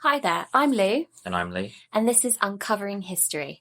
Hi there, I'm Lou. And I'm Lee. And this is Uncovering History.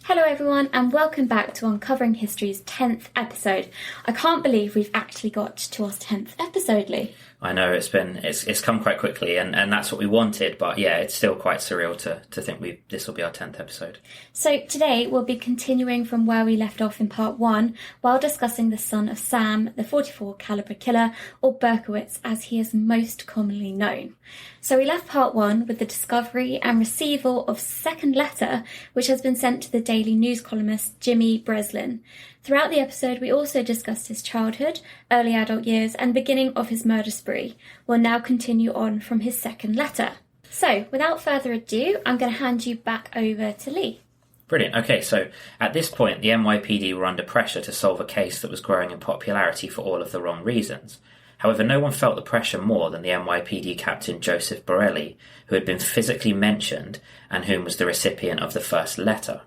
Hello everyone and welcome back to Uncovering History's 10th episode. I can't believe we've actually got to our 10th episode, Lee. I know it's come quite quickly and that's what we wanted, but yeah, it's still quite surreal to think this will be our 10th episode. So today we'll be continuing from where we left off in part 1 while discussing the son of Sam, the 44 caliber killer, or Berkowitz as he is most commonly known. So we left part 1 with the discovery and receival of second letter which has been sent to the Daily News columnist Jimmy Breslin. Throughout the episode, we also discussed his childhood, early adult years, and beginning of his murder spree. We'll now continue on from his second letter. So, without further ado, I'm going to hand you back over to Lee. Brilliant. Okay, so at this point, the NYPD were under pressure to solve a case that was growing in popularity for all of the wrong reasons. However, no one felt the pressure more than the NYPD captain Joseph Borelli, who had been physically mentioned and whom was the recipient of the first letter.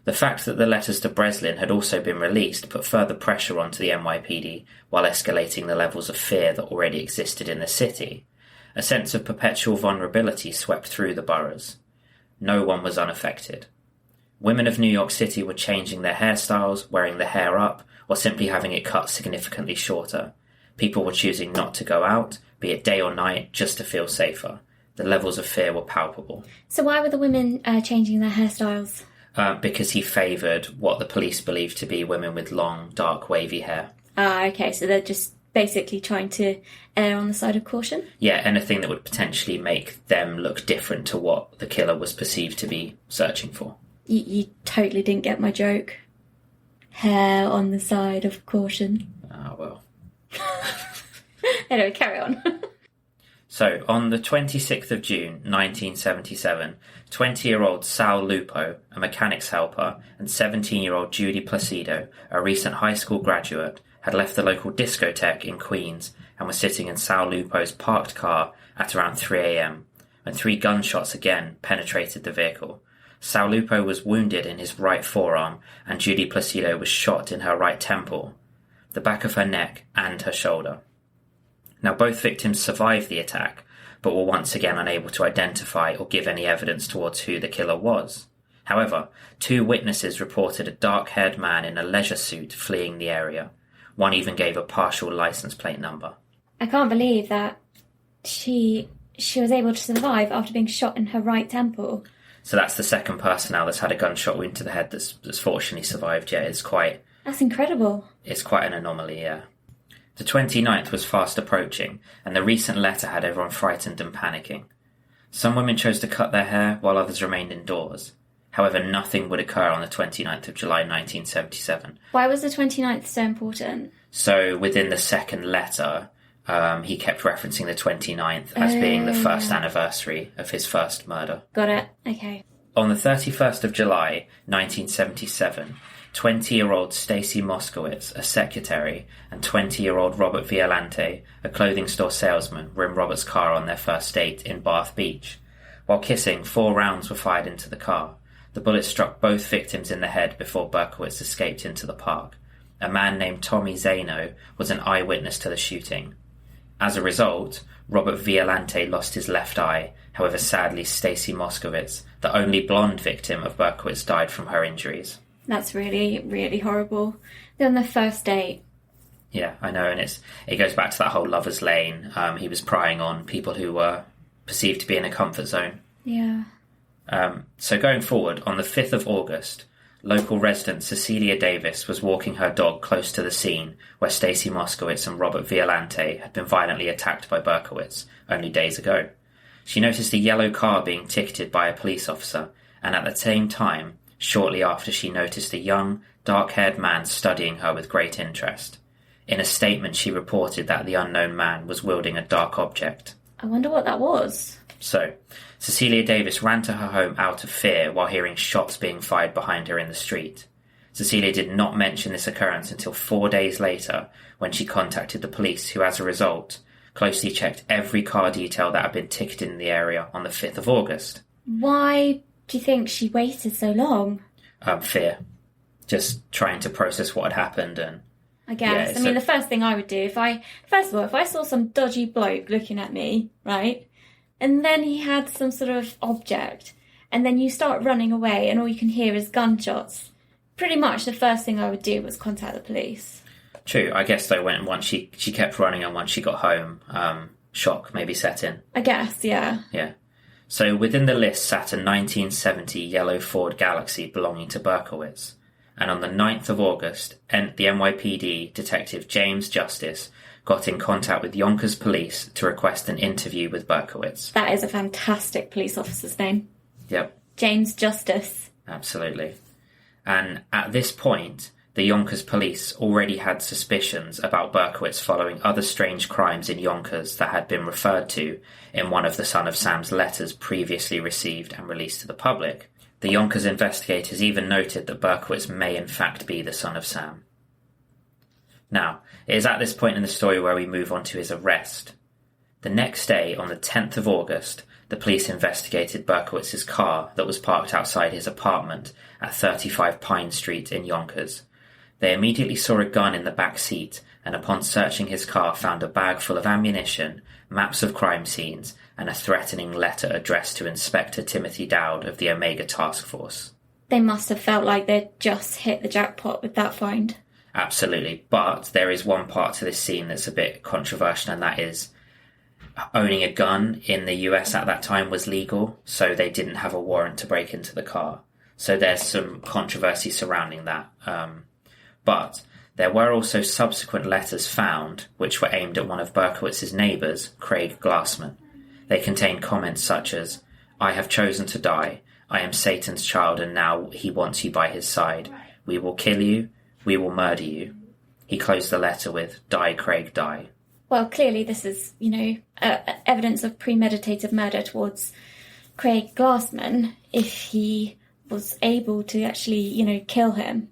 The fact that the letters to Breslin had also been released put further pressure onto the NYPD while escalating the levels of fear that already existed in the city. A sense of perpetual vulnerability swept through the boroughs. No one was unaffected. Women of New York City were changing their hairstyles, wearing the hair up, or simply having it cut significantly shorter. People were choosing not to go out, be it day or night, just to feel safer. The levels of fear were palpable. So why were the women changing their hairstyles? Because he favoured what the police believed to be women with long, dark, wavy hair. Ah, okay, so they're just basically trying to err on the side of caution? Yeah, anything that would potentially make them look different to what the killer was perceived to be searching for. You totally didn't get my joke. Hair on the side of caution. Ah, well. Anyway, carry on. So, on the 26th of June, 1977, 20-year-old Sal Lupo, a mechanics helper, and 17-year-old Judy Placido, a recent high school graduate, had left the local discotheque in Queens and were sitting in Sal Lupo's parked car at around 3 a.m. when 3 gunshots again penetrated the vehicle. Sal Lupo was wounded in his right forearm and Judy Placido was shot in her right temple, the back of her neck and her shoulder. Now, both victims survived the attack, but were once again unable to identify or give any evidence towards who the killer was. However, 2 witnesses reported a dark-haired man in a leisure suit fleeing the area. One even gave a partial license plate number. I can't believe that she was able to survive after being shot in her right temple. So that's the second person now that's had a gunshot wound to the head that's fortunately survived. Yeah, That's incredible. It's quite an anomaly, yeah. The 29th was fast approaching, and the recent letter had everyone frightened and panicking. Some women chose to cut their hair, while others remained indoors. However, nothing would occur on the 29th of July 1977. Why was the 29th so important? So, within the second letter, he kept referencing the 29th as being the first anniversary of his first murder. Got it. Okay. On the 31st of July 1977, 20-year-old Stacy Moskowitz, a secretary, and 20-year-old Robert Violante, a clothing store salesman, were in Robert's car on their first date in Bath Beach. While kissing, 4 rounds were fired into the car. The bullets struck both victims in the head before Berkowitz escaped into the park. A man named Tommy Zano was an eyewitness to the shooting. As a result, Robert Violante lost his left eye. However, sadly, Stacy Moskowitz, the only blonde victim of Berkowitz, died from her injuries. That's really, really horrible. They're on their first date. Yeah, I know, and it goes back to that whole lover's lane. He was prying on people who were perceived to be in a comfort zone. Yeah. So going forward, on the 5th of August, local resident Cecilia Davis was walking her dog close to the scene where Stacy Moskowitz and Robert Violante had been violently attacked by Berkowitz only days ago. She noticed a yellow car being ticketed by a police officer, and at the same time, shortly after, she noticed a young, dark-haired man studying her with great interest. In a statement, she reported that the unknown man was wielding a dark object. I wonder what that was. So, Cecilia Davis ran to her home out of fear while hearing shots being fired behind her in the street. Cecilia did not mention this occurrence until 4 days later, when she contacted the police, who as a result closely checked every car detail that had been ticketed in the area on the 5th of August. Why do you think she waited so long? Fear. Just trying to process what had happened. And I guess. The first thing I would do, if I saw some dodgy bloke looking at me, right, and then he had some sort of object, and then you start running away and all you can hear is gunshots, pretty much the first thing I would do was contact the police. True. I guess, though, once she kept running and once she got home, shock maybe set in. I guess, yeah. Yeah. So within the list sat a 1970 yellow Ford Galaxy belonging to Berkowitz. And on the 9th of August, the NYPD detective James Justice got in contact with Yonkers police to request an interview with Berkowitz. That is a fantastic police officer's name. Yep. James Justice. Absolutely. And at this point, the Yonkers police already had suspicions about Berkowitz following other strange crimes in Yonkers that had been referred to in one of the Son of Sam's letters previously received and released to the public. The Yonkers investigators even noted that Berkowitz may in fact be the son of Sam. Now, it is at this point in the story where we move on to his arrest. The next day, on the 10th of August, the police investigated Berkowitz's car that was parked outside his apartment at 35 Pine Street in Yonkers. They immediately saw a gun in the back seat, and upon searching his car found a bag full of ammunition, maps of crime scenes, and a threatening letter addressed to Inspector Timothy Dowd of the Omega Task Force. They must have felt like they'd just hit the jackpot with that find. Absolutely, but there is one part to this scene that's a bit controversial, and that is owning a gun in the US at that time was legal, so they didn't have a warrant to break into the car. So there's some controversy surrounding that. But there were also subsequent letters found which were aimed at one of Berkowitz's neighbours, Craig Glassman. They contained comments such as, "I have chosen to die. I am Satan's child and now he wants you by his side. We will kill you. We will murder you." He closed the letter with, "Die, Craig, die." Well, clearly this is, evidence of premeditated murder towards Craig Glassman if he was able to actually, kill him.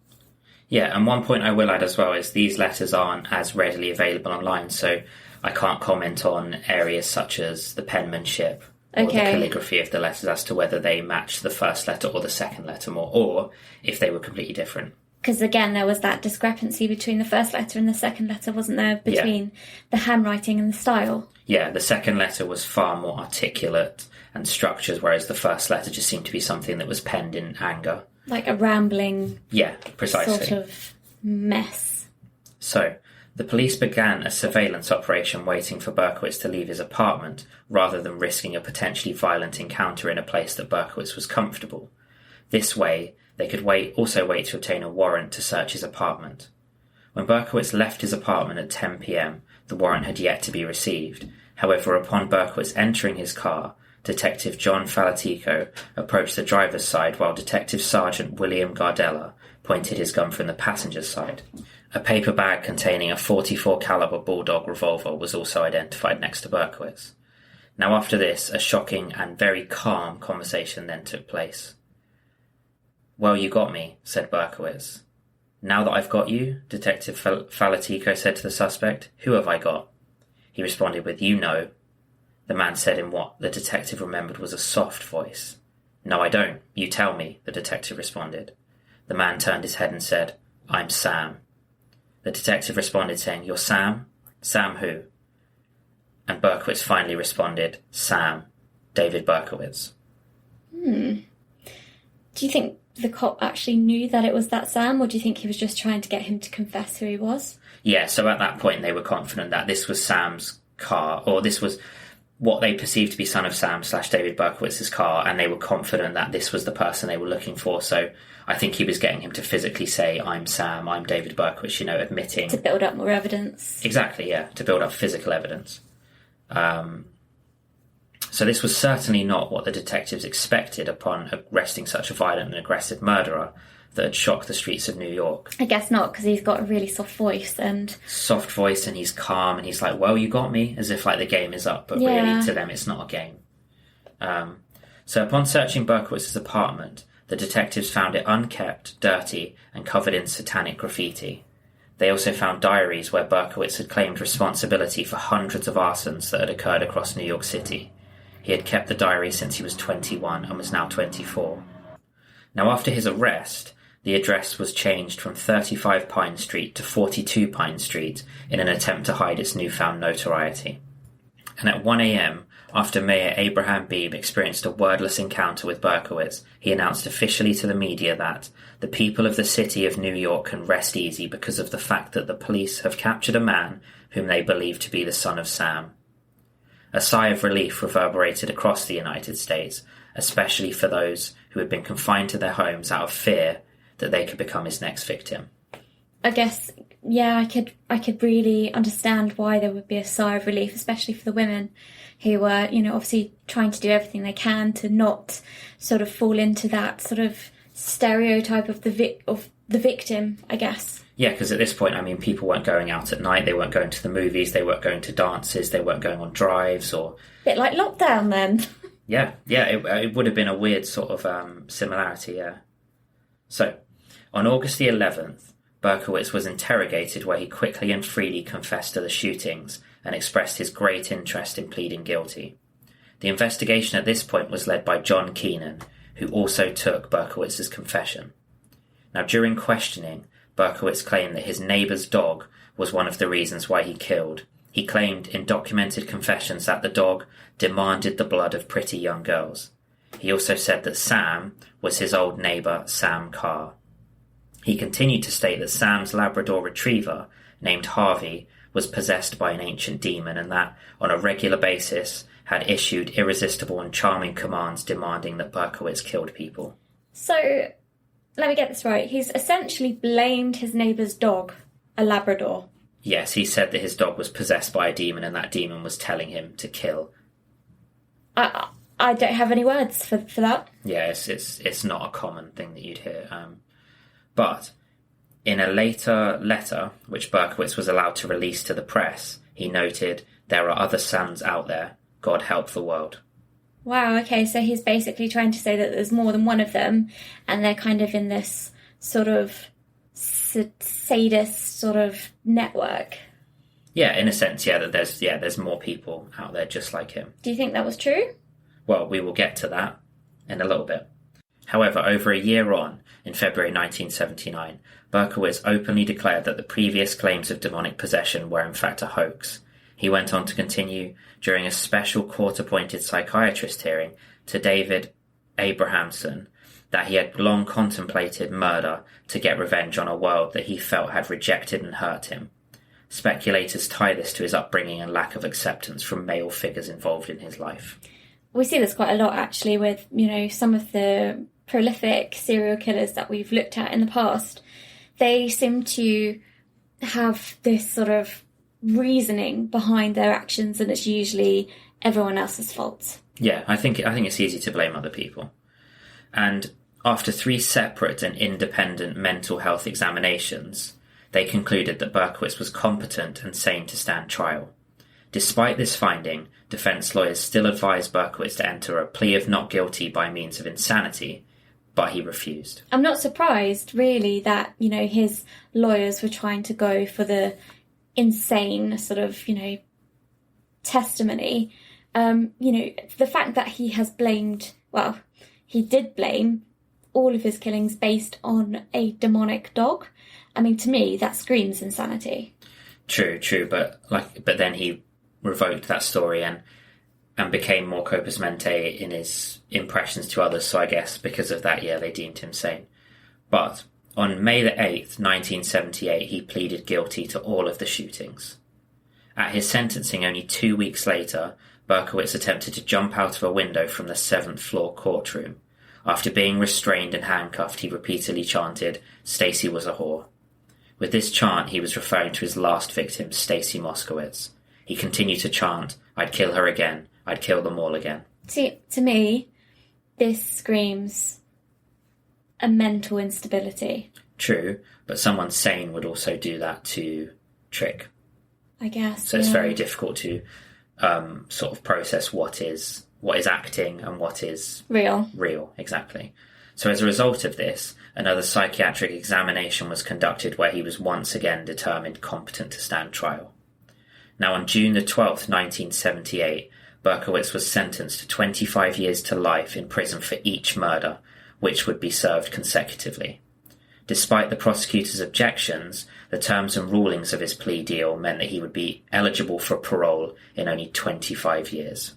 Yeah, and one point I will add as well is these letters aren't as readily available online, so I can't comment on areas such as the penmanship or the calligraphy of the letters as to whether they match the first letter or the second letter more, or if they were completely different. Because again, there was that discrepancy between the first letter and the second letter, wasn't there? Between the handwriting and the style. Yeah, the second letter was far more articulate and structured, whereas the first letter just seemed to be something that was penned in anger. Like a rambling precisely. sort of mess. So, the police began a surveillance operation waiting for Berkowitz to leave his apartment, rather than risking a potentially violent encounter in a place that Berkowitz was comfortable. This way, they could also wait to obtain a warrant to search his apartment. When Berkowitz left his apartment at 10 p.m, the warrant had yet to be received. However, upon Berkowitz entering his car, Detective John Falatico approached the driver's side while Detective Sergeant William Gardella pointed his gun from the passenger's side. A paper bag containing a .44 caliber Bulldog revolver was also identified next to Berkowitz. Now after this, a shocking and very calm conversation then took place. "Well, you got me," said Berkowitz. "Now that I've got you," Detective Falatico said to the suspect, "who have I got?" He responded with, "You know." The man said in what the detective remembered was a soft voice. "No, I don't. You tell me," the detective responded. The man turned his head and said, "I'm Sam." The detective responded saying, "You're Sam? Sam who?" And Berkowitz finally responded, "Sam, David Berkowitz." Do you think the cop actually knew that it was that Sam, or do you think he was just trying to get him to confess who he was? Yeah, so at that point they were confident that this was Sam's car, or this was what they perceived to be Son of Sam / David Berkowitz's car, and they were confident that this was the person they were looking for. So I think he was getting him to physically say, "I'm Sam, I'm David Berkowitz," admitting. To build up more evidence. Exactly, yeah, to build up physical evidence. So this was certainly not what the detectives expected upon arresting such a violent and aggressive murderer that had shocked the streets of New York. I guess not, because he's got a really soft voice and... he's calm, and he's like, "Well, you got me," as if like the game is up, but really to them it's not a game. So upon searching Berkowitz's apartment, The detectives found it unkept, dirty, and covered in satanic graffiti. They also found diaries where Berkowitz had claimed responsibility for hundreds of arsons that had occurred across New York City. He had kept the diary since he was 21 and was now 24. Now, after his arrest, the address was changed from 35 Pine Street to 42 Pine Street in an attempt to hide its newfound notoriety. And at 1 a.m., after Mayor Abraham Beebe experienced a wordless encounter with Berkowitz, he announced officially to the media that the people of the city of New York can rest easy because of the fact that the police have captured a man whom they believe to be the son of Sam. A sigh of relief reverberated across the United States, especially for those who had been confined to their homes out of fear that they could become his next victim. I guess, yeah, I could really understand why there would be a sigh of relief, especially for the women who were, obviously trying to do everything they can to not sort of fall into that sort of stereotype of the victim, I guess. Yeah, because at this point, people weren't going out at night, they weren't going to the movies, they weren't going to dances, they weren't going on drives or... Bit like lockdown then. Yeah, it would have been a weird sort of similarity, yeah. So, on August the 11th, Berkowitz was interrogated where he quickly and freely confessed to the shootings and expressed his great interest in pleading guilty. The investigation at this point was led by John Keenan, who also took Berkowitz's confession. Now, during questioning, Berkowitz claimed that his neighbour's dog was one of the reasons why he killed. He claimed in documented confessions that the dog demanded the blood of pretty young girls. He also said that Sam was his old neighbour, Sam Carr. He continued to state that Sam's Labrador retriever, named Harvey, was possessed by an ancient demon and that, on a regular basis, had issued irresistible and charming commands demanding that Berkowitz killed people. So, let me get this right. He's essentially blamed his neighbour's dog, a Labrador. Yes, he said that his dog was possessed by a demon and that demon was telling him to kill. I don't have any words for that. Yeah, it's not a common thing that you'd hear. But in a later letter, which Berkowitz was allowed to release to the press, he noted, "There are other Sams out there. God help the world." Wow, okay, so he's basically trying to say that there's more than one of them, and they're kind of in this sort of sadist sort of network. Yeah, in a sense, yeah, that there's more people out there just like him. Do you think that was true? Well, we will get to that in a little bit. However, over a year on, in February 1979, Berkowitz openly declared that the previous claims of demonic possession were in fact a hoax. He went on to continue, during a special court-appointed psychiatrist hearing to David Abrahamson, that he had long contemplated murder to get revenge on a world that he felt had rejected and hurt him. Speculators tie this to his upbringing and lack of acceptance from male figures involved in his life. We see this quite a lot, actually, with, some of the prolific serial killers that we've looked at in the past. They seem to have this sort of reasoning behind their actions, and it's usually everyone else's fault. Yeah, I think it's easy to blame other people. And after 3 separate and independent mental health examinations, they concluded that Berkowitz was competent and sane to stand trial. Despite this finding, defence lawyers still advised Berkowitz to enter a plea of not guilty by means of insanity, but he refused. I'm not surprised, really, that, his lawyers were trying to go for the insane sort of, testimony. The fact that he has blamed, he did blame all of his killings based on a demonic dog. To me, that screams insanity. True, but then he revoked that story and became more corpus mente in his impressions to others, so I guess because of that, they deemed him sane. But on May the 8th, 1978, he pleaded guilty to all of the shootings. At his sentencing only 2 weeks later, Berkowitz attempted to jump out of a window from the 7th floor courtroom. After being restrained and handcuffed, he repeatedly chanted, "Stacy was a whore." With this chant, he was referring to his last victim, Stacy Moskowitz. He continued to chant, "I'd kill her again. I'd kill them all again." See, to me, this screams a mental instability. True, but someone sane would also do that to Trick. I guess. So it's very difficult to sort of process what is acting and what is real. Real, exactly. So as a result of this, another psychiatric examination was conducted where he was once again determined competent to stand trial. Now on June the 12th, 1978, Berkowitz was sentenced to 25 years to life in prison for each murder, which would be served consecutively. Despite the prosecutor's objections, the terms and rulings of his plea deal meant that he would be eligible for parole in only 25 years.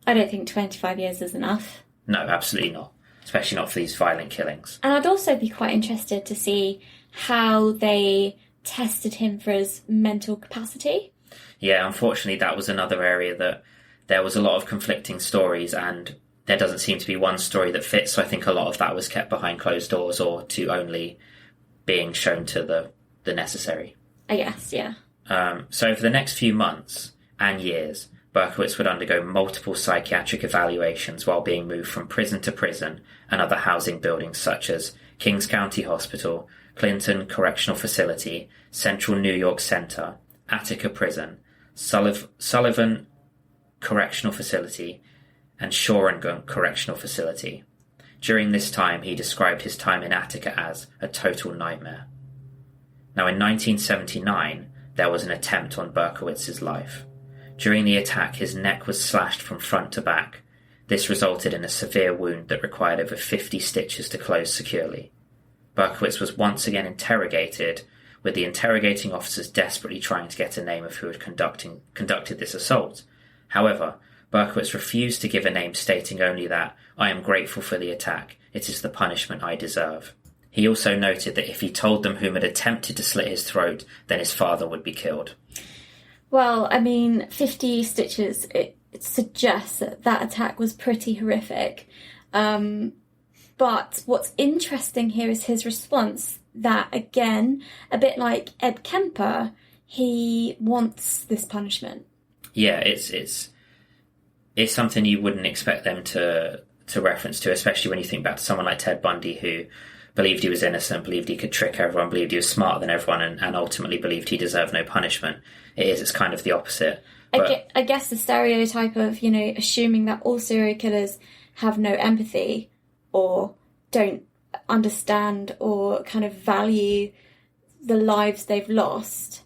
I don't think 25 years is enough. No, absolutely not. Especially not for these violent killings. And I'd also be quite interested to see how they tested him for his mental capacity. Yeah, unfortunately, that was another area that there was a lot of conflicting stories, and there doesn't seem to be one story that fits. So I think a lot of that was kept behind closed doors or to only being shown to the necessary. I guess, yeah. So for the next few months and years, Berkowitz would undergo multiple psychiatric evaluations while being moved from prison to prison and other housing buildings such as Kings County Hospital, Clinton Correctional Facility, Central New York Center, Attica Prison, Sullivan Correctional Facility, and Shawangunk Correctional Facility. During this time, he described his time in Attica as a total nightmare. Now, in 1979, there was an attempt on Berkowitz's life. During the attack, his neck was slashed from front to back. This resulted in a severe wound that required over 50 stitches to close securely. Berkowitz was once again interrogated, with the interrogating officers desperately trying to get a name of who had conducted this assault. However, Berkowitz refused to give a name, stating only that, "I am grateful for the attack. It is the punishment I deserve." He also noted that if he told them whom had attempted to slit his throat, then his father would be killed. Well, I mean, 50 stitches, it suggests that that attack was pretty horrific. But what's interesting here is his response that, again, a bit like Ed Kemper, he wants this punishment. Yeah, it's something you wouldn't expect them to reference to, especially when you think back to someone like Ted Bundy, who believed he was innocent, believed he could trick everyone, believed he was smarter than everyone, and ultimately believed he deserved no punishment. It's kind of the opposite. But I guess the stereotype of, assuming that all serial killers have no empathy or don't understand or kind of value the lives they've lost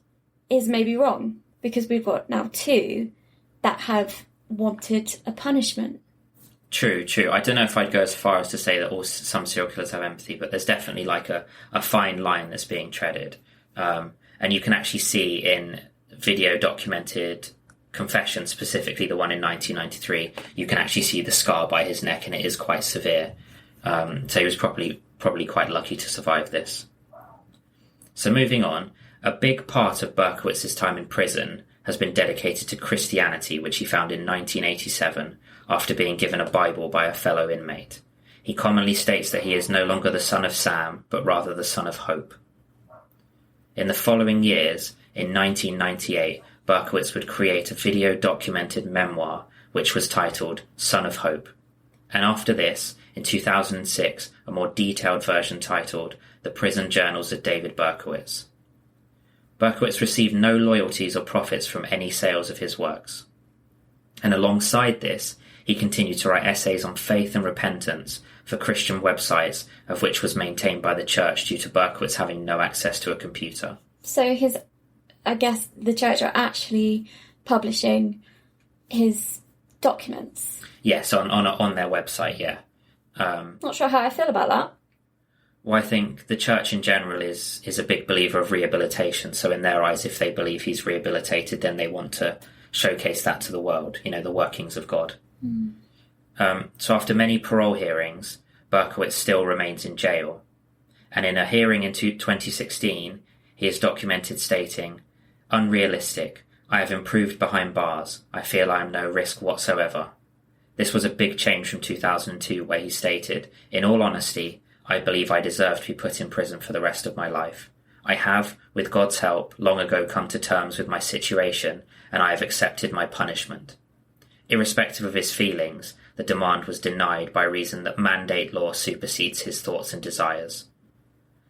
is maybe wrong, because we've got now two that have wanted a punishment. True. I don't know if I'd go as far as to say that some serial killers have empathy, but there's definitely like a fine line that's being treaded. And you can actually see in video documented confessions, specifically the one in 1993, you can actually see the scar by his neck, and it is quite severe. So he was probably quite lucky to survive this. So moving on, a big part of Berkowitz's time in prison has been dedicated to Christianity, which he found in 1987 after being given a Bible by a fellow inmate. He commonly states that he is no longer the son of Sam, but rather the son of hope. In the following years, in 1998, Berkowitz would create a video-documented memoir, which was titled Son of Hope. And after this, in 2006, a more detailed version titled The Prison Journals of David Berkowitz. Berkowitz received no loyalties or profits from any sales of his works. And alongside this, he continued to write essays on faith and repentance for Christian websites, of which was maintained by the church due to Berkowitz having no access to a computer. So I guess the church are actually publishing his documents. Yes, on their website, yeah. Not sure how I feel about that. Well, I think the church in general is a big believer of rehabilitation. So in their eyes, if they believe he's rehabilitated, then they want to showcase that to the world, the workings of God. So after many parole hearings, Berkowitz still remains in jail. And in a hearing in 2016, he is documented stating, "Unrealistic. I have improved behind bars. I feel I am no risk whatsoever." This was a big change from 2002, where he stated, "In all honesty, I believe I deserve to be put in prison for the rest of my life. I have, with God's help, long ago come to terms with my situation, and I have accepted my punishment." Irrespective of his feelings, the demand was denied by reason that mandate law supersedes his thoughts and desires.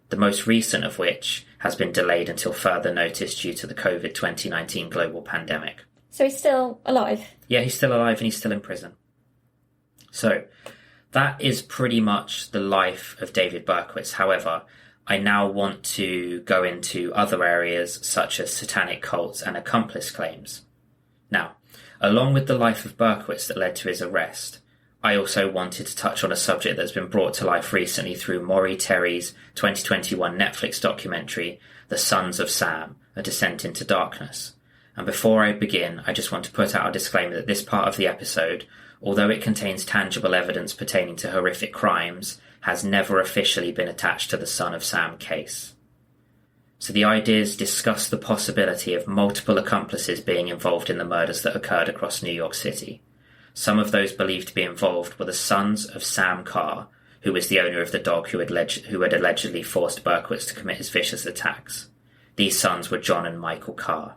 The most recent of which has been delayed until further notice due to the COVID-2019 global pandemic. So he's still alive? Yeah, he's still alive and he's still in prison. So, That is pretty much the life of David Berkowitz. However, I now want to go into other areas such as satanic cults and accomplice claims. Now, along with the life of Berkowitz that led to his arrest, I also wanted to touch on a subject that's been brought to life recently through Morrie Terry's 2021 Netflix documentary, The Sons of Sam, A Descent into Darkness. And before I begin, I just want to put out a disclaimer that this part of the episode, although it contains tangible evidence pertaining to horrific crimes, has never officially been attached to the Son of Sam case. So the ideas discuss the possibility of multiple accomplices being involved in the murders that occurred across New York City. Some of those believed to be involved were the sons of Sam Carr, who was the owner of the dog who had allegedly forced Berkowitz to commit his vicious attacks. These sons were John and Michael Carr.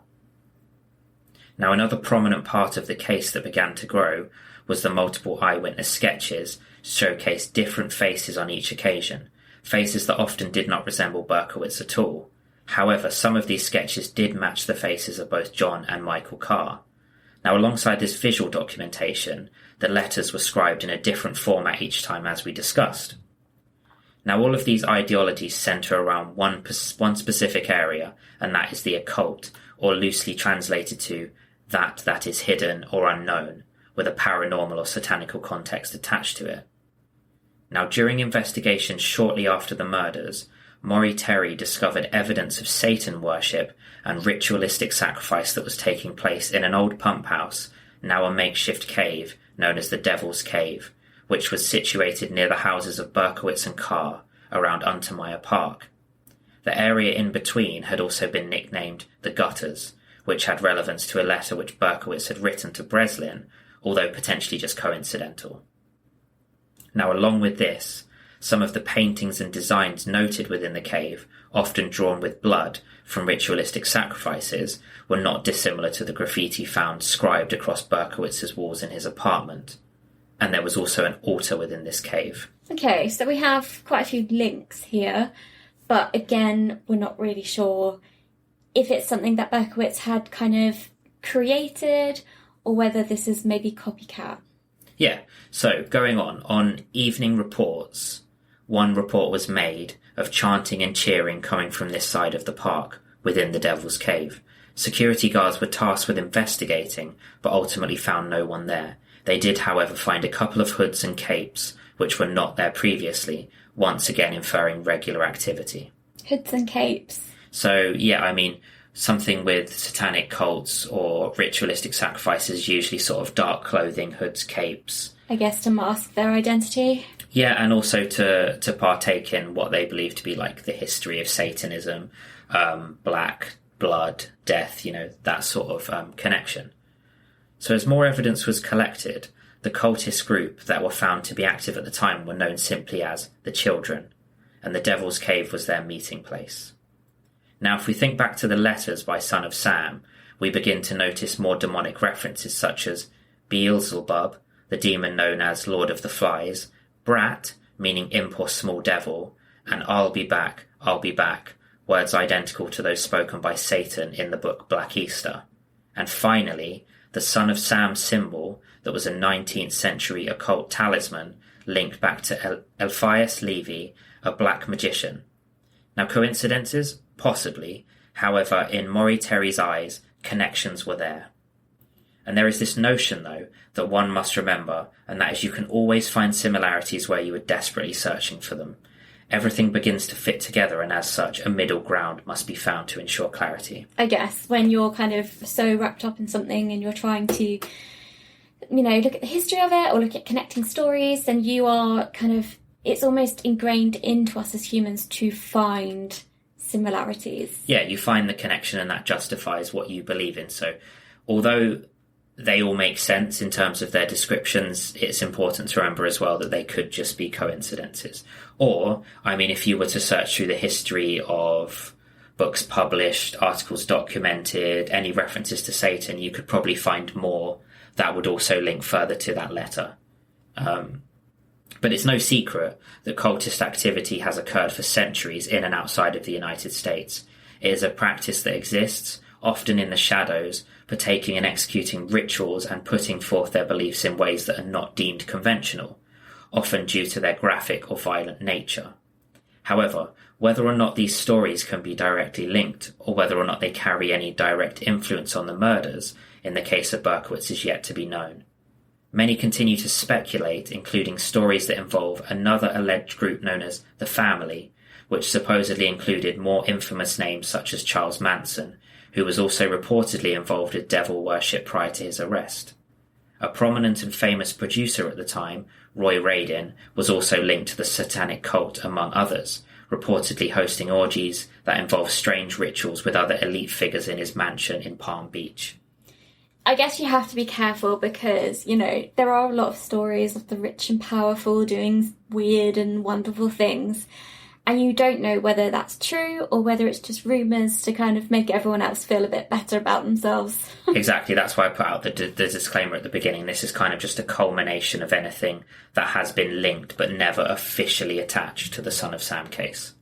Now, another prominent part of the case that began to grow was the multiple eyewitness sketches showcased different faces on each occasion, faces that often did not resemble Berkowitz at all. However, some of these sketches did match the faces of both John and Michael Carr. Now, alongside this visual documentation, the letters were scribed in a different format each time, as we discussed. Now, all of these ideologies centre around one specific area, and that is the occult, or loosely translated to that is hidden or unknown, with a paranormal or satanical context attached to it. Now, during investigations shortly after the murders, Morrie Terry discovered evidence of Satan worship and ritualistic sacrifice that was taking place in an old pump house, now a makeshift cave known as the Devil's Cave, which was situated near the houses of Berkowitz and Carr around Untermeyer Park. The area in between had also been nicknamed the Gutters, which had relevance to a letter which Berkowitz had written to Breslin, although potentially just coincidental. Now, along with this, some of the paintings and designs noted within the cave, often drawn with blood from ritualistic sacrifices, were not dissimilar to the graffiti found scribed across Berkowitz's walls in his apartment. And there was also an altar within this cave. Okay, so we have quite a few links here, but again, we're not really sure if it's something that Berkowitz had kind of created or whether this is maybe copycat. Yeah, so going on evening reports, one report was made of chanting and cheering coming from this side of the park within the Devil's Cave. Security guards were tasked with investigating, but ultimately found no one there. They did, however, find a couple of hoods and capes, which were not there previously, once again inferring regular activity. Hoods and capes. So, yeah, I mean, something with satanic cults or ritualistic sacrifices, usually sort of dark clothing, hoods, capes. I guess to mask their identity. Yeah, and also to partake in what they believe to be like the history of Satanism, black blood, death, that sort of connection. So as more evidence was collected, the cultist group that were found to be active at the time were known simply as the Children, and the Devil's Cave was their meeting place. Now, if we think back to the letters by Son of Sam, we begin to notice more demonic references such as Beelzebub, the demon known as Lord of the Flies, Brat, meaning imp or small devil, and I'll be back, words identical to those spoken by Satan in the book Black Easter. And finally, the Son of Sam symbol that was a 19th century occult talisman linked back to Eliphas Levi, a black magician. Now, coincidences? Possibly. However, in Morrie Terry's eyes, connections were there. And there is this notion, though, that one must remember, and that is you can always find similarities where you are desperately searching for them. Everything begins to fit together, and as such, a middle ground must be found to ensure clarity. I guess when you're kind of so wrapped up in something and you're trying to, look at the history of it or look at connecting stories, then you are it's almost ingrained into us as humans to find similarities. Yeah, you find the connection and that justifies what you believe in. So although they all make sense in terms of their descriptions, it's important to remember as well that they could just be coincidences. Or, if you were to search through the history of books published, articles documented, any references to Satan, you could probably find more that would also link further to that letter. But it's no secret that cultist activity has occurred for centuries in and outside of the United States. It is a practice that exists, often in the shadows, partaking and executing rituals and putting forth their beliefs in ways that are not deemed conventional. often due to their graphic or violent nature. However, whether or not these stories can be directly linked, or whether or not they carry any direct influence on the murders, in the case of Berkowitz is yet to be known. Many continue to speculate, including stories that involve another alleged group known as the Family, which supposedly included more infamous names such as Charles Manson, who was also reportedly involved with devil worship prior to his arrest. A prominent and famous producer at the time, Roy Radin, was also linked to the satanic cult, among others, reportedly hosting orgies that involved strange rituals with other elite figures in his mansion in Palm Beach. I guess you have to be careful because, there are a lot of stories of the rich and powerful doing weird and wonderful things, and you don't know whether that's true or whether it's just rumours to kind of make everyone else feel a bit better about themselves. Exactly, that's why I put out the disclaimer at the beginning. This is kind of just a culmination of anything that has been linked but never officially attached to the Son of Sam case.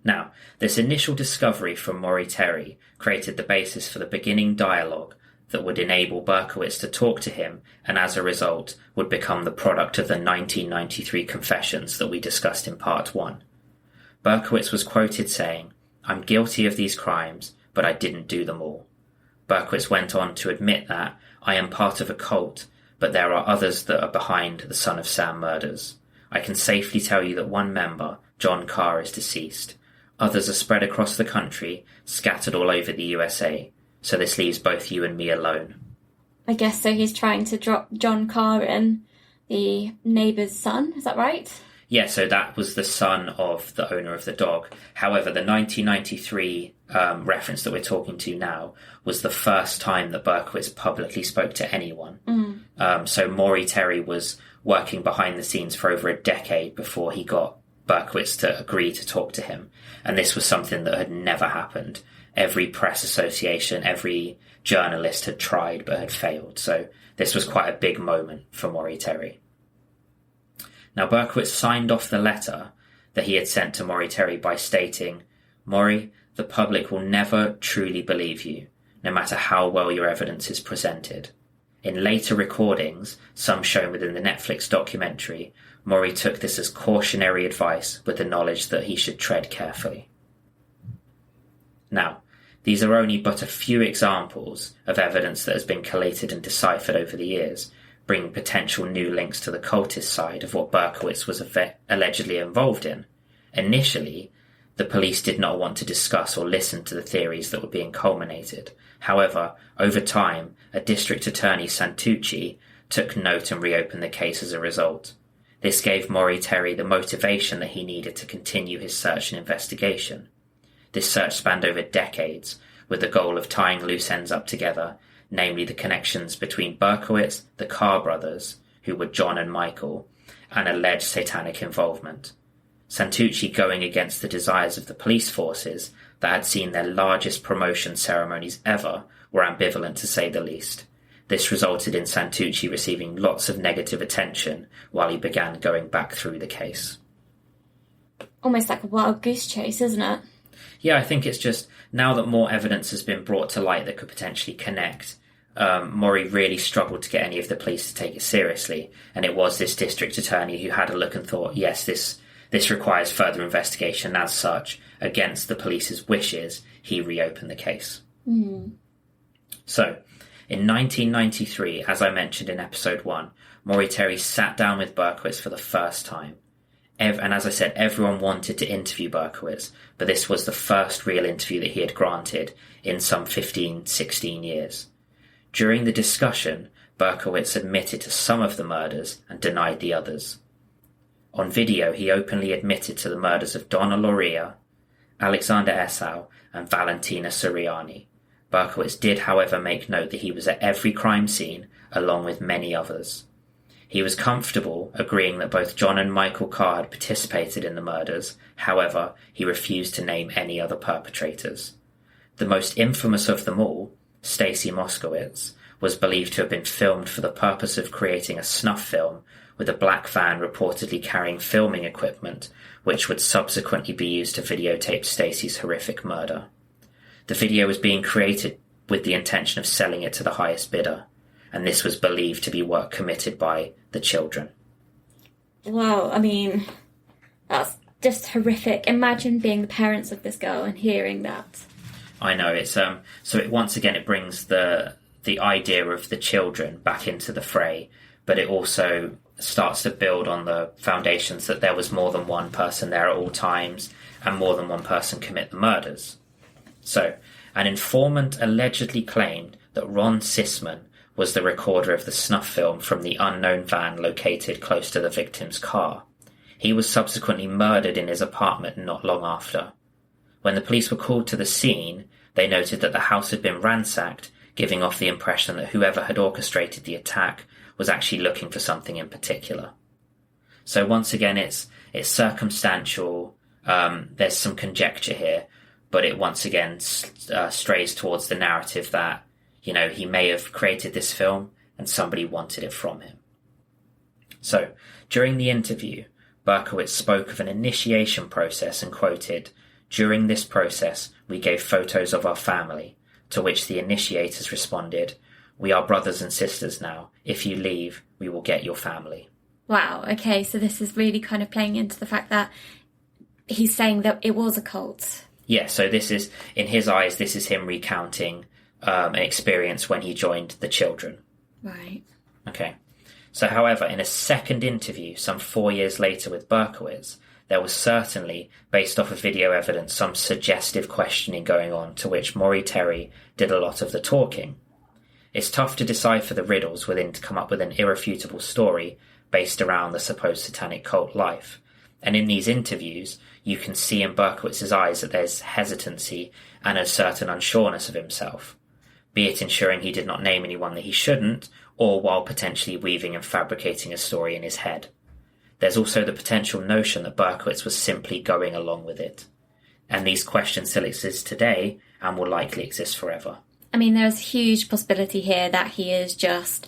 Now, this initial discovery from Morrie Terry created the basis for the beginning dialogue that would enable Berkowitz to talk to him, and as a result would become the product of the 1993 confessions that we discussed in part 1. Berkowitz was quoted saying, "I'm guilty of these crimes, but I didn't do them all." Berkowitz went on to admit that, "I am part of a cult, but there are others that are behind the Son of Sam murders. I can safely tell you that one member, John Carr, is deceased. Others are spread across the country, scattered all over the USA, so this leaves both you and me alone." I guess so he's trying to drop John Carr in, the neighbour's son, is that right? Yeah, so that was the son of the owner of the dog. However, the 1993 reference that we're talking to now was the first time that Berkowitz publicly spoke to anyone. So Morrie Terry was working behind the scenes for over a decade before he got Berkowitz to agree to talk to him. And this was something that had never happened. Every press association, every journalist had tried but had failed. So this was quite a big moment for Morrie Terry. Now, Berkowitz signed off the letter that he had sent to Morrie Terry by stating, "Morrie, the public will never truly believe you, no matter how well your evidence is presented." In later recordings, some shown within the Netflix documentary, Morrie took this as cautionary advice with the knowledge that he should tread carefully. Now, these are only but a few examples of evidence that has been collated and deciphered over the years, bringing potential new links to the cultist side of what Berkowitz was allegedly involved in. Initially, the police did not want to discuss or listen to the theories that were being culminated. However, over time, a district attorney, Santucci, took note and reopened the case as a result. This gave Morrie Terry the motivation that he needed to continue his search and investigation. This search spanned over decades, with the goal of tying loose ends up together, namely the connections between Berkowitz, the Carr brothers, who were John and Michael, and alleged satanic involvement. Santucci, going against the desires of the police forces that had seen their largest promotion ceremonies ever, were ambivalent to say the least. This resulted in Santucci receiving lots of negative attention while he began going back through the case. Almost like a wild goose chase, isn't it? Yeah, I think it's just, now that more evidence has been brought to light that could potentially connect, Morrie really struggled to get any of the police to take it seriously, and it was this district attorney who had a look and thought, yes, this requires further investigation. As such, against the police's wishes, he reopened the case. So, in 1993, as I mentioned in episode 1, Morrie Terry sat down with Berkowitz for the first time. And as I said, everyone wanted to interview Berkowitz, but this was the first real interview that he had granted in some 15, 16 years. During the discussion, Berkowitz admitted to some of the murders and denied the others. On video, he openly admitted to the murders of Donna Loria, Alexander Esau, and Valentina Suriani. Berkowitz did, however, make note that he was at every crime scene, along with many others. He was comfortable agreeing that both John and Michael Carr had participated in the murders. However, he refused to name any other perpetrators. The most infamous of them all, Stacy Moskowitz, was believed to have been filmed for the purpose of creating a snuff film, with a black van reportedly carrying filming equipment, which would subsequently be used to videotape Stacy's horrific murder. The video was being created with the intention of selling it to the highest bidder, and this was believed to be work committed by the children. Well, I mean, that's just horrific. Imagine being the parents of this girl and hearing that. I know, it's so it once again it brings the idea of the children back into the fray, but it also starts to build on the foundations that there was more than one person there at all times and more than one person commit the murders. So, an informant allegedly claimed that Ron Sissman was the recorder of the snuff film from the unknown van located close to the victim's car. He was subsequently murdered in his apartment not long after. When the police were called to the scene, they noted that the house had been ransacked, giving off the impression that whoever had orchestrated the attack was actually looking for something in particular. So once again, it's circumstantial. There's some conjecture here, but it once again strays towards the narrative that, he may have created this film and somebody wanted it from him. So during the interview, Berkowitz spoke of an initiation process and quoted, "During this process, we gave photos of our family, to which the initiators responded, 'We are brothers and sisters now. If you leave, we will get your family.'" Wow, okay, so this is really kind of playing into the fact that he's saying that it was a cult. Yeah, so this is, in his eyes, this is him recounting an experience when he joined the children. Right. Okay. So, however, in a second interview some 4 years later with Berkowitz, there was certainly, based off of video evidence, some suggestive questioning going on to which Morrie Terry did a lot of the talking. It's tough to decipher the riddles within to come up with an irrefutable story based around the supposed satanic cult life. And in these interviews, you can see in Berkowitz's eyes that there's hesitancy and a certain unsureness of himself, be it ensuring he did not name anyone that he shouldn't, or while potentially weaving and fabricating a story in his head. There's also the potential notion that Berkowitz was simply going along with it. And these questions still exist today and will likely exist forever. I mean, there's a huge possibility here that he is just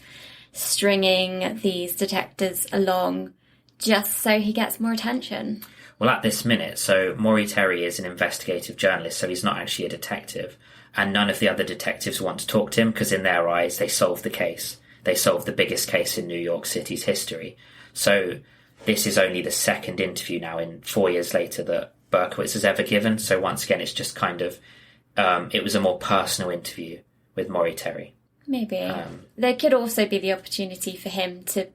stringing these detectives along just so he gets more attention. Well, at this minute, so Morrie Terry is an investigative journalist, so he's not actually a detective. And none of the other detectives want to talk to him because in their eyes, they solved the case. They solved the biggest case in New York City's history. So this is only the second interview now in 4 years later that Berkowitz has ever given. So once again, it's just kind of, it was a more personal interview with Morrie Terry. Maybe. There could also be the opportunity for him to,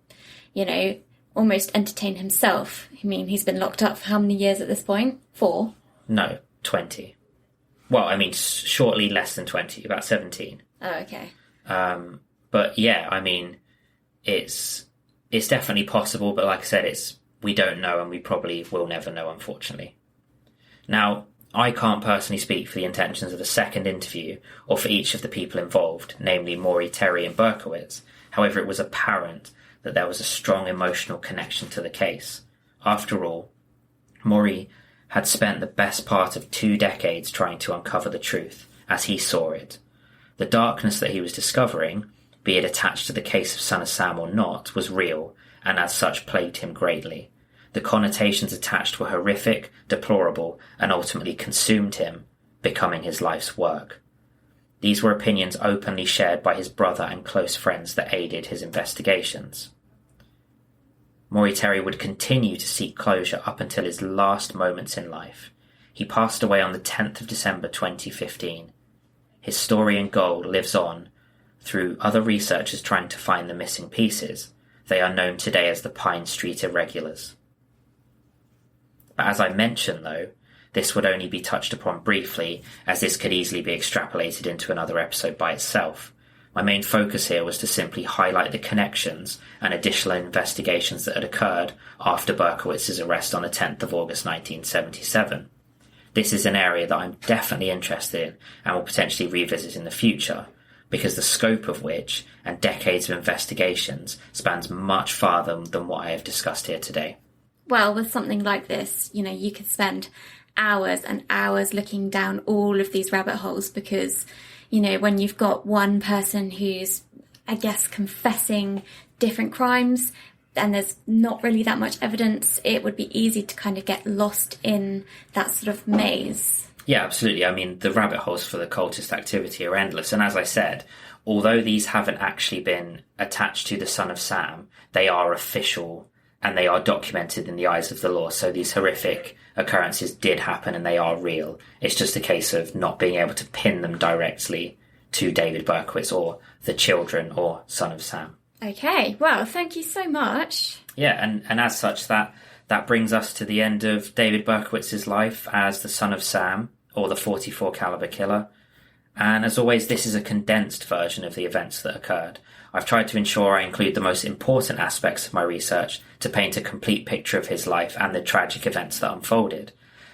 almost entertain himself. I mean, he's been locked up for how many years at this point? 4? No, 20. Well, I mean, shortly less than 20, about 17. Oh, okay. But yeah, I mean, it's definitely possible, but like I said, we don't know and we probably will never know, unfortunately. Now, I can't personally speak for the intentions of the second interview or for each of the people involved, namely Morrie Terry and Berkowitz. However, it was apparent that there was a strong emotional connection to the case. After all, Morrie had spent the best part of 2 decades trying to uncover the truth, as he saw it. The darkness that he was discovering, be it attached to the case of Son of Sam or not, was real, and as such plagued him greatly. The connotations attached were horrific, deplorable, and ultimately consumed him, becoming his life's work. These were opinions openly shared by his brother and close friends that aided his investigations. Morrie Terry would continue to seek closure up until his last moments in life. He passed away on the 10th of December 2015. His story and goal lives on through other researchers trying to find the missing pieces. They are known today as the Pine Street Irregulars. But as I mentioned, though, this would only be touched upon briefly, as this could easily be extrapolated into another episode by itself. My main focus here was to simply highlight the connections and additional investigations that had occurred after Berkowitz's arrest on the 10th of August 1977. This is an area that I'm definitely interested in and will potentially revisit in the future, because the scope of which and decades of investigations spans much farther than what I have discussed here today. Well, with something like this, you could spend hours and hours looking down all of these rabbit holes because, when you've got one person who's, I guess, confessing different crimes and there's not really that much evidence, it would be easy to kind of get lost in that sort of maze. Yeah, absolutely. I mean, the rabbit holes for the cultist activity are endless. And as I said, although these haven't actually been attached to the Son of Sam, they are official and they are documented in the eyes of the law. So these horrific occurrences did happen and they are real. It's just a case of not being able to pin them directly to David Berkowitz or the children or son of Sam. Okay, well, thank you so much. Yeah, and as such, that brings us to the end of David Berkowitz's life as the son of Sam, or the 44 caliber killer. And as always, this is a condensed version of the events that occurred. I've tried to ensure I include the most important aspects of my research to paint a complete picture of his life and the tragic events that unfolded.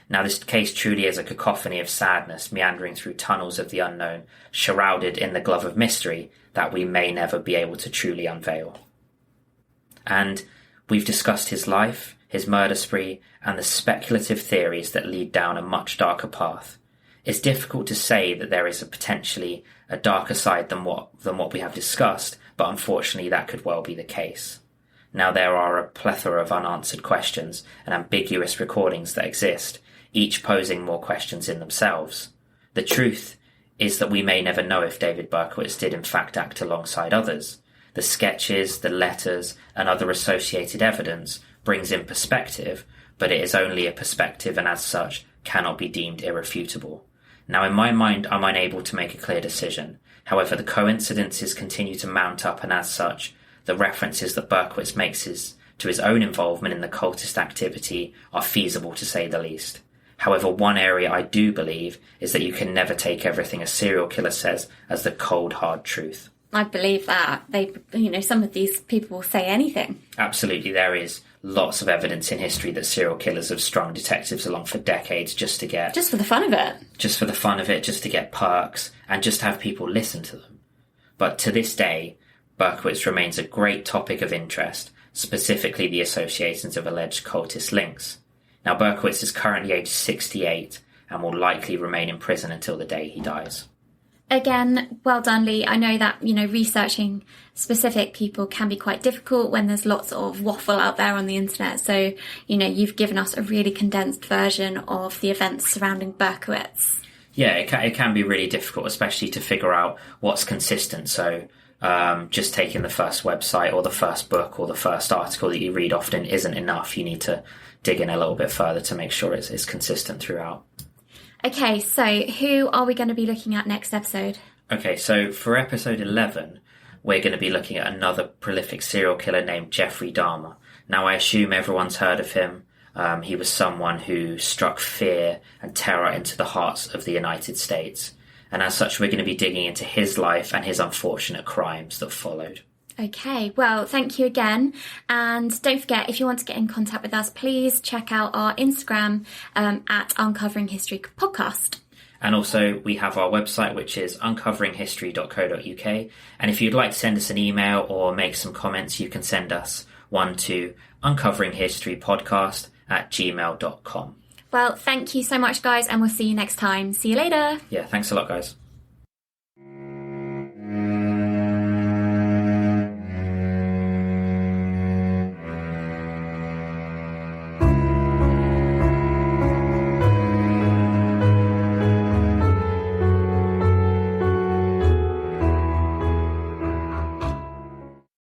Now, this case truly is a cacophony of sadness meandering through tunnels of the unknown, shrouded in the glove of mystery that we may never be able to truly unveil. And we've discussed his life, his murder spree, and the speculative theories that lead down a much darker path. It's difficult to say that there is potentially a darker side than what we have discussed, but unfortunately that could well be the case. Now, there are a plethora of unanswered questions and ambiguous recordings that exist, each posing more questions in themselves. The truth is that we may never know if David Berkowitz did in fact act alongside others. The sketches, the letters, and other associated evidence brings in perspective, but it is only a perspective and as such cannot be deemed irrefutable. Now, in my mind, I'm unable to make a clear decision. However, the coincidences continue to mount up, and as such, the references that Berkowitz makes to his own involvement in the cultist activity are feasible to say the least. However, one area I do believe is that you can never take everything a serial killer says as the cold, hard truth. I believe that. Some of these people will say anything. Absolutely, there is lots of evidence in history that serial killers have strung detectives along for decades just for the fun of it. Just for the fun of it, just to get perks, and just have people listen to them. But to this day, Berkowitz remains a great topic of interest, specifically the associations of alleged cultist links. Now, Berkowitz is currently aged 68 and will likely remain in prison until the day he dies. Again, well done, Lee. I know that, researching specific people can be quite difficult when there's lots of waffle out there on the internet. So, you've given us a really condensed version of the events surrounding Berkowitz. Yeah, it can be really difficult, especially to figure out what's consistent. So just taking the first website or the first book or the first article that you read often isn't enough. You need to dig in a little bit further to make sure it's consistent throughout. Okay, so who are we going to be looking at next episode? Okay, so for episode 11, we're going to be looking at another prolific serial killer named Jeffrey Dahmer. Now, I assume everyone's heard of him. He was someone who struck fear and terror into the hearts of the United States. And as such, we're going to be digging into his life and his unfortunate crimes that followed. Okay, well, thank you again. And don't forget, if you want to get in contact with us, please check out our Instagram at Uncovering History Podcast. And also, we have our website, which is uncoveringhistory.co.uk. And if you'd like to send us an email or make some comments, you can send us one to uncoveringhistorypodcast@gmail.com. Well, thank you so much, guys, and we'll see you next time. See you later. Yeah, thanks a lot, guys.